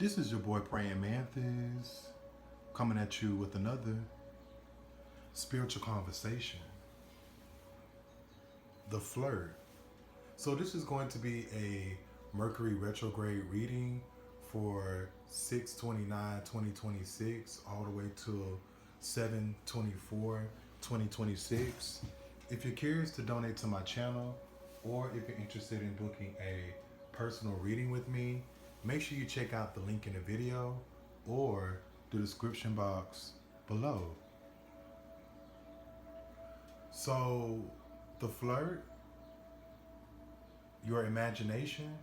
This is your boy Praying Manthis coming at you with another spiritual conversation. The flirt. So this is going to be a Mercury retrograde reading for 6/29/2026 all the way to 7/24/2026. If you're curious to donate to my channel or if you're interested in booking a personal reading with me, make sure you check out the link in the video or the description box below. So, the flirt, your imagination,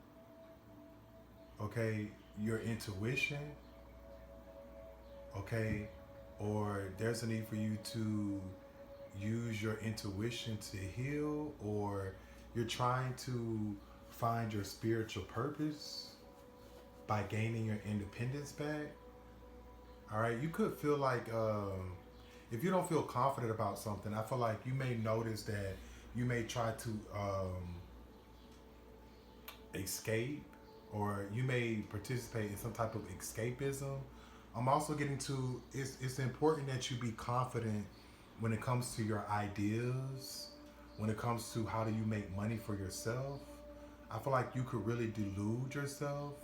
okay, your intuition, okay, or there's a need for you to use your intuition to heal, or you're trying to find your spiritual purpose by gaining your independence back. All right, you could feel like if you don't feel confident about something, I feel like you may notice that you may try to escape, or you may participate in some type of escapism. I'm also getting to it's important that you be confident when it comes to your ideas, when it comes to how do you make money for yourself. I feel like you could really delude yourself,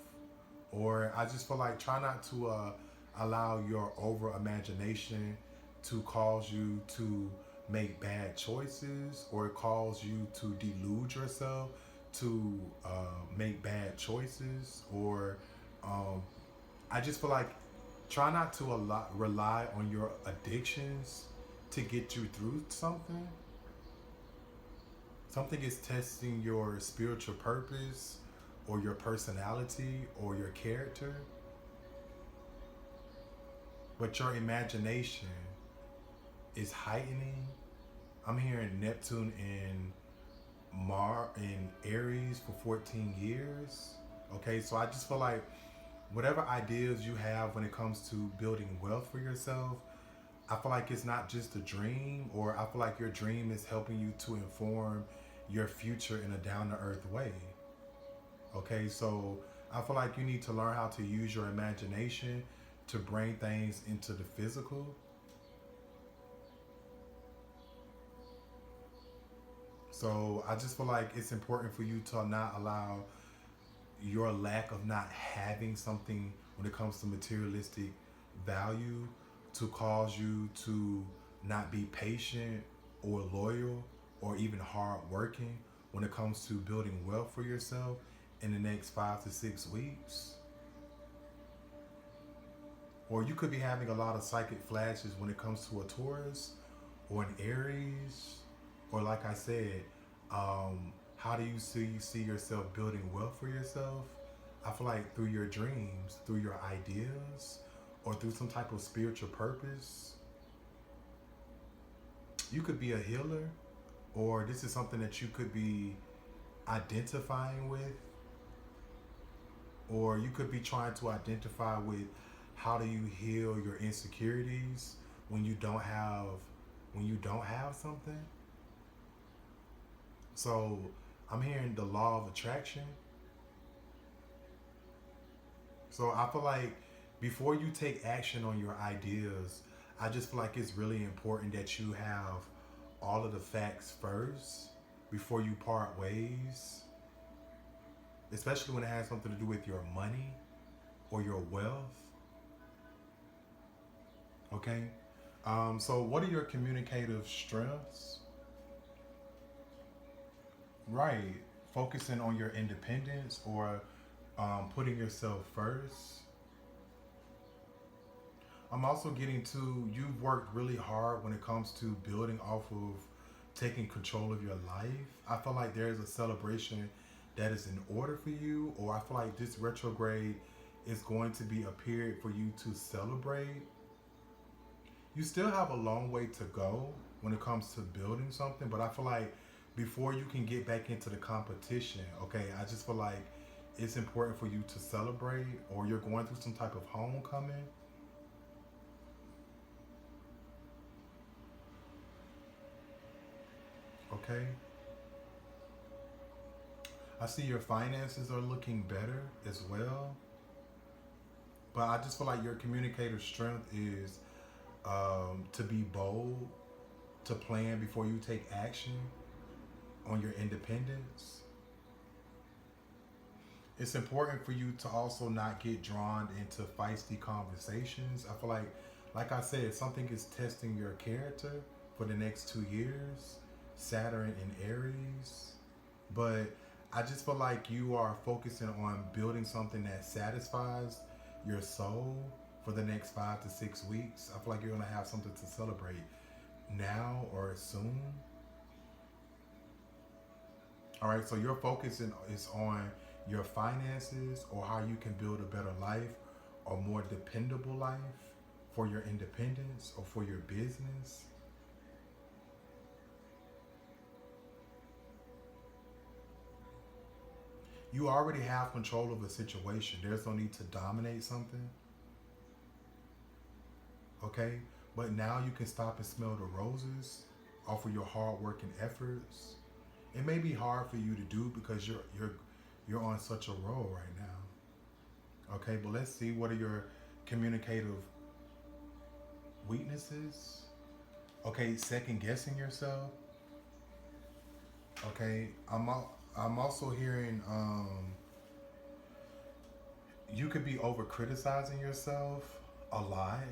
or I just feel like try not to allow your over imagination to cause you to make bad choices, or cause you to delude yourself to make bad choices, or I just feel like try not to rely on your addictions to get you through something. Something is testing your spiritual purpose or your personality or your character. But your imagination is heightening. I'm hearing Neptune in Aries for 14 years. Okay, so I just feel like whatever ideas you have when it comes to building wealth for yourself, I feel like it's not just a dream, or I feel like your dream is helping you to inform your future in a down-to-earth way. Okay, so I feel like you need to learn how to use your imagination to bring things into the physical. So I just feel like it's important for you to not allow your lack of not having something when it comes to materialistic value to cause you to not be patient or loyal or even hardworking when it comes to building wealth for yourself in the next 5 to 6 weeks. Or you could be having a lot of psychic flashes when it comes to a Taurus or an Aries, or like I said, how do you see yourself building wealth for yourself? I feel like through your dreams, through your ideas, or through some type of spiritual purpose. You could be a healer, or this is something that you could be identifying with, or you could be trying to identify with how do you heal your insecurities when you don't have something. So I'm hearing the law of attraction. So I feel like before you take action on your ideas, I just feel like it's really important that you have all of the facts first before you part ways, especially when it has something to do with your money or your wealth. Okay? So what are your communicative strengths? Right. Focusing on your independence, or putting yourself first. I'm also getting to, you've worked really hard when it comes to building off of taking control of your life. I feel like there's a celebration that is in order for you, or I feel like this retrograde is going to be a period for you to celebrate. You still have a long way to go when it comes to building something, but I feel like before you can get back into the competition, okay, I just feel like it's important for you to celebrate, or you're going through some type of homecoming. Okay? I see your finances are looking better as well. But I just feel like your communicator strength is to be bold, to plan before you take action on your independence. It's important for you to also not get drawn into feisty conversations. I feel like I said, something is testing your character for the next 2 years. Saturn in Aries. But I just feel like you are focusing on building something that satisfies your soul for the next 5 to 6 weeks. I feel like you're gonna have something to celebrate now or soon. All right, so your focus is on your finances or how you can build a better life or more dependable life for your independence or for your business. You already have control of a situation. There's no need to dominate something. Okay? But now you can stop and smell the roses, offer your hard work and efforts. It may be hard for you to do because you're on such a roll right now. Okay, but let's see, what are your communicative weaknesses? Okay, second guessing yourself. Okay, I'm also hearing you could be over criticizing yourself a lot,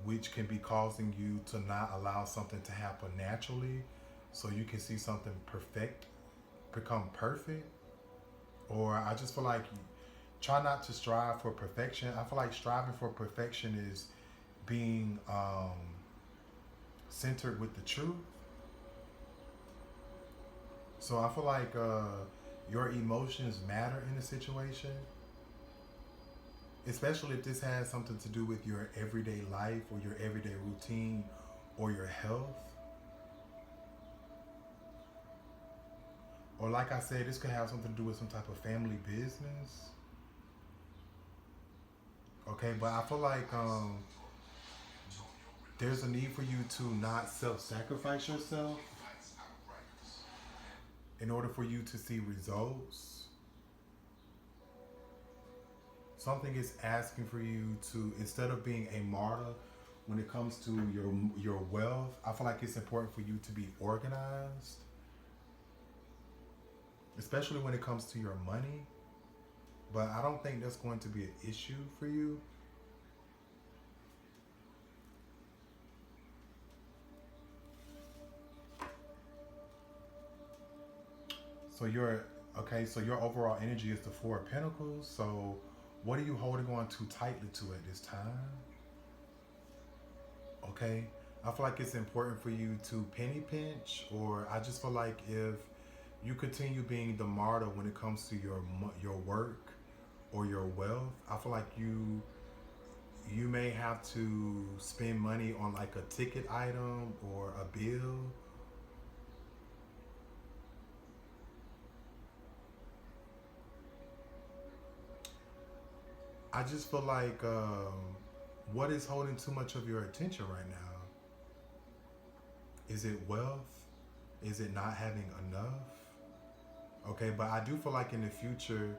which can be causing you to not allow something to happen naturally, so you can see something perfect become perfect. Or I just feel like try not to strive for perfection. I feel like striving for perfection is being centered with the truth. So I feel like your emotions matter in a situation, especially if this has something to do with your everyday life or your everyday routine or your health. Or like I said, this could have something to do with some type of family business. Okay, but I feel like there's a need for you to not self-sacrifice yourself in order for you to see results. Something is asking for you to, instead of being a martyr when it comes to your wealth, I feel like it's important for you to be organized, especially when it comes to your money. But I don't think that's going to be an issue for you. So your overall energy is the Four of Pentacles. So what are you holding on too tightly to at this time? Okay. I feel like it's important for you to penny pinch, or I just feel like if you continue being the martyr when it comes to your work or your wealth, I feel like you may have to spend money on like a ticket item or a bill. I just feel like what is holding too much of your attention right now? Is it wealth? Is it not having enough? Okay, but I do feel like in the future,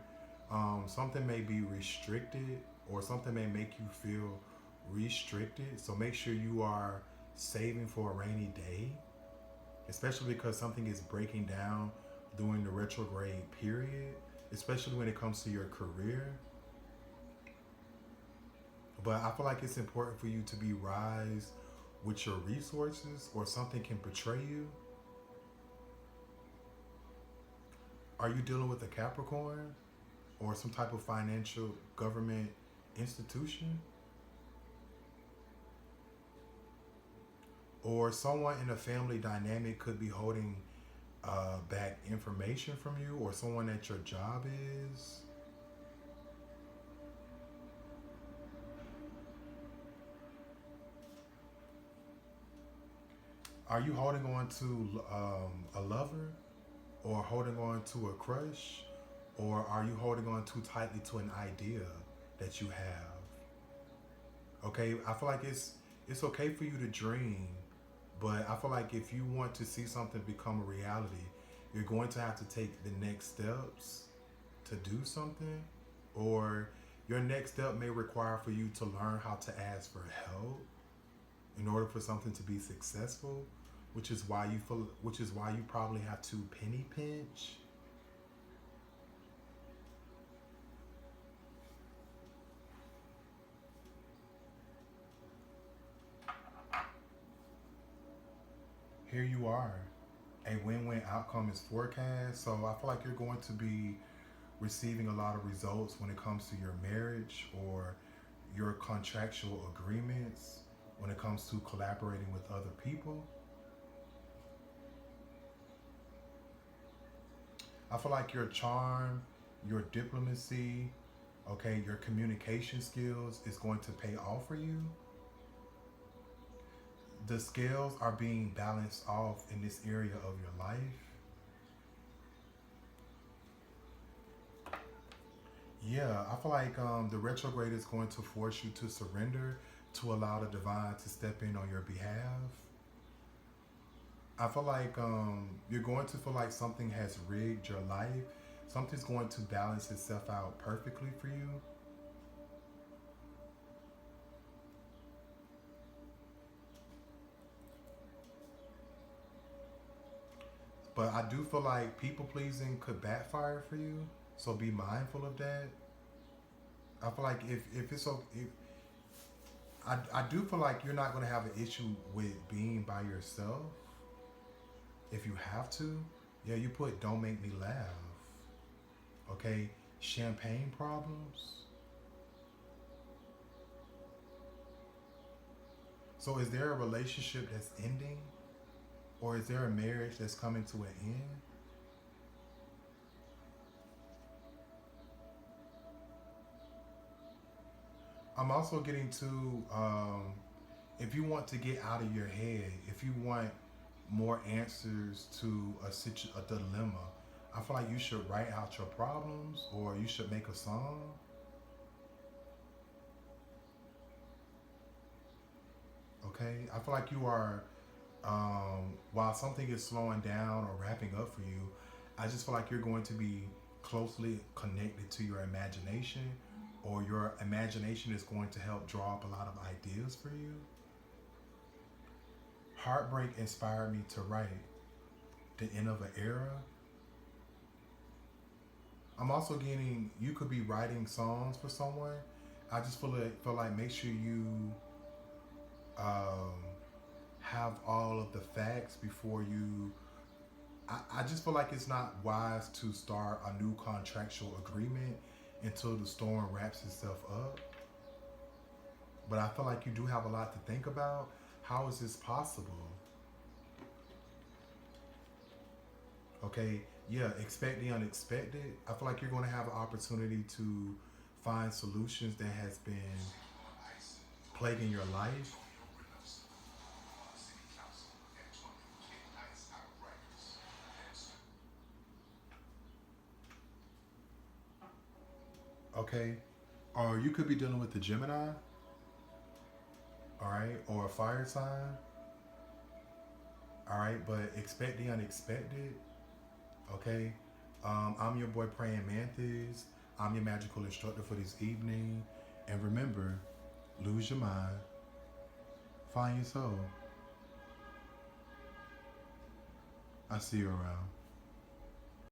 something may be restricted or something may make you feel restricted. So make sure you are saving for a rainy day, especially because something is breaking down during the retrograde period, especially when it comes to your career. But I feel like it's important for you to be wise with your resources, or something can betray you. Are you dealing with a Capricorn or some type of financial government institution? Or someone in a family dynamic could be holding back information from you, or someone at your job is. Are you holding on to a lover, or holding on to a crush, or are you holding on too tightly to an idea that you have? Okay, I feel like it's okay for you to dream, but I feel like if you want to see something become a reality, you're going to have to take the next steps to do something, or Your next step may require for you to learn how to ask for help in order for something to be successful, which is why you probably have to penny pinch. Here you are. A win-win outcome is forecast. So I feel like you're going to be receiving a lot of results when it comes to your marriage or your contractual agreements, when it comes to collaborating with other people. I feel like your charm, your diplomacy, okay, your communication skills is going to pay off for you. The scales are being balanced off in this area of your life. Yeah, I feel like the retrograde is going to force you to surrender to allow the divine to step in on your behalf. I feel like you're going to feel like something has rigged your life. Something's going to balance itself out perfectly for you. But I do feel like people pleasing could backfire for you. So be mindful of that. I feel like if it's okay, if, I do feel like you're not going to have an issue with being by yourself if you have to. Yeah, you put don't make me laugh. Okay, champagne problems. So is there a relationship that's ending? Or is there a marriage that's coming to an end? I'm also getting to if you want to get out of your head, if you want more answers to a dilemma, I feel like you should write out your problems or you should make a song. Okay, I feel like you are while something is slowing down or wrapping up for you, I just feel like you're going to be closely connected to your imagination, or your imagination is going to help draw up a lot of ideas for you. Heartbreak inspired me to write the end of an era. I'm also getting you could be writing songs for someone. I just feel like make sure you um, have all of the facts before you. I just feel like it's not wise to start a new contractual agreement until the storm wraps itself up. But I feel like you do have a lot to think about. How is this possible? Okay, yeah, expect the unexpected. I feel like you're going to have an opportunity to find solutions that has been plaguing your life. Okay, or you could be dealing with the Gemini, all right, or a fire sign, all right, but expect the unexpected, okay. I'm your boy Praying Mantis. I'm your magical instructor for this evening, and remember, lose your mind, find your soul. I see you around.